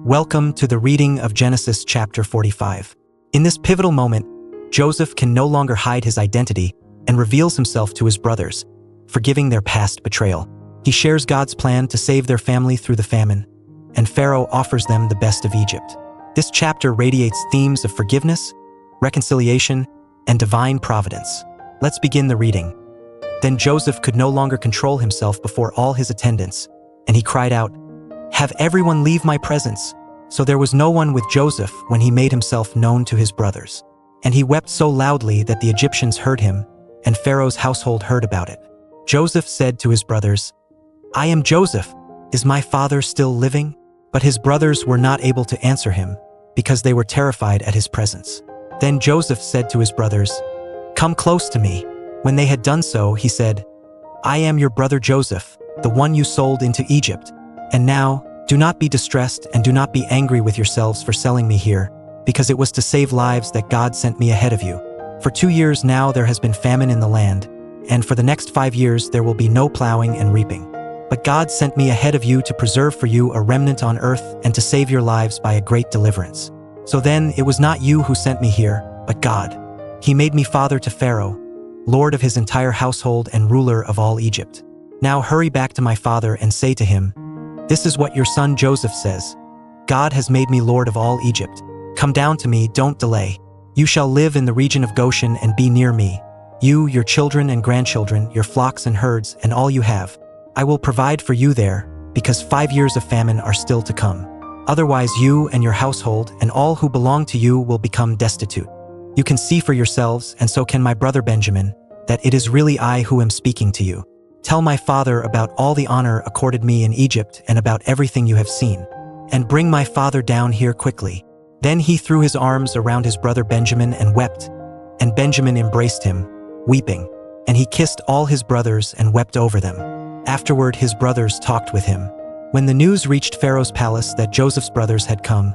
Welcome to the reading of Genesis chapter 45. In this pivotal moment, Joseph can no longer hide his identity and reveals himself to his brothers, forgiving their past betrayal. He shares God's plan to save their family through the famine, and Pharaoh offers them the best of Egypt. This chapter radiates themes of forgiveness, reconciliation, and divine providence. Let's begin the reading. Then Joseph could no longer control himself before all his attendants, and he cried out, "Have everyone leave my presence." So there was no one with Joseph when he made himself known to his brothers. And he wept so loudly that the Egyptians heard him, and Pharaoh's household heard about it. Joseph said to his brothers, "I am Joseph. Is my father still living?" But his brothers were not able to answer him, because they were terrified at his presence. Then Joseph said to his brothers, "Come close to me." When they had done so, he said, "I am your brother Joseph, the one you sold into Egypt. And now, do not be distressed and do not be angry with yourselves for selling me here, because it was to save lives that God sent me ahead of you. For 2 years now there has been famine in the land, and for the next 5 years there will be no plowing and reaping. But God sent me ahead of you to preserve for you a remnant on earth and to save your lives by a great deliverance. So then it was not you who sent me here, but God. He made me father to Pharaoh, lord of his entire household and ruler of all Egypt. Now hurry back to my father and say to him, 'This is what your son Joseph says. God has made me lord of all Egypt. Come down to me, don't delay. You shall live in the region of Goshen and be near me. You, your children and grandchildren, your flocks and herds, and all you have. I will provide for you there, because 5 years of famine are still to come. Otherwise you and your household and all who belong to you will become destitute. You can see for yourselves, and so can my brother Benjamin, that it is really I who am speaking to you. Tell my father about all the honor accorded me in Egypt and about everything you have seen, and bring my father down here quickly." Then he threw his arms around his brother Benjamin and wept, and Benjamin embraced him, weeping, and he kissed all his brothers and wept over them. Afterward his brothers talked with him. When the news reached Pharaoh's palace that Joseph's brothers had come,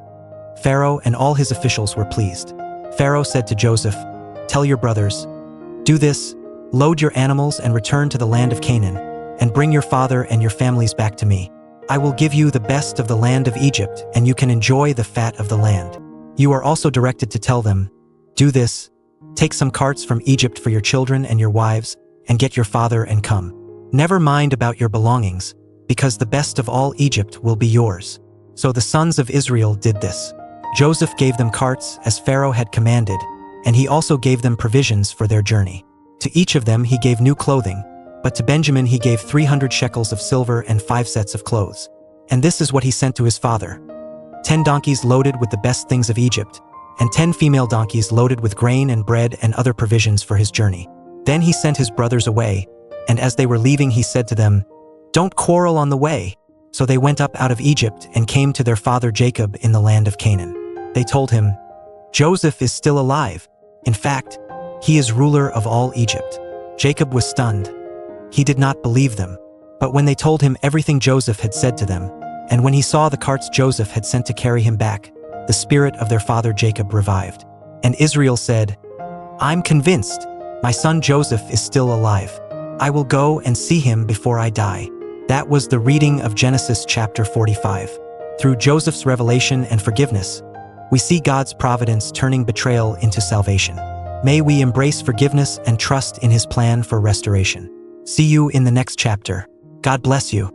Pharaoh and all his officials were pleased. Pharaoh said to Joseph, "Tell your brothers, do this, load your animals and return to the land of Canaan, and bring your father and your families back to me. I will give you the best of the land of Egypt, and you can enjoy the fat of the land." You are also directed to tell them, "Do this, take some carts from Egypt for your children and your wives, and get your father and come. Never mind about your belongings, because the best of all Egypt will be yours." So the sons of Israel did this. Joseph gave them carts as Pharaoh had commanded, and he also gave them provisions for their journey. To each of them he gave new clothing, but to Benjamin he gave 300 shekels of silver and 5 sets of clothes. And this is what he sent to his father: 10 donkeys loaded with the best things of Egypt, and 10 female donkeys loaded with grain and bread and other provisions for his journey. Then he sent his brothers away, and as they were leaving he said to them, "Don't quarrel on the way." So they went up out of Egypt and came to their father Jacob in the land of Canaan. They told him, "Joseph is still alive. In fact, he is ruler of all Egypt." Jacob was stunned. He did not believe them. But when they told him everything Joseph had said to them, and when he saw the carts Joseph had sent to carry him back, the spirit of their father Jacob revived. And Israel said, "I'm convinced. My son Joseph is still alive. I will go and see him before I die." That was the reading of Genesis chapter 45. Through Joseph's revelation and forgiveness, we see God's providence turning betrayal into salvation. May we embrace forgiveness and trust in His plan for restoration. See you in the next chapter. God bless you.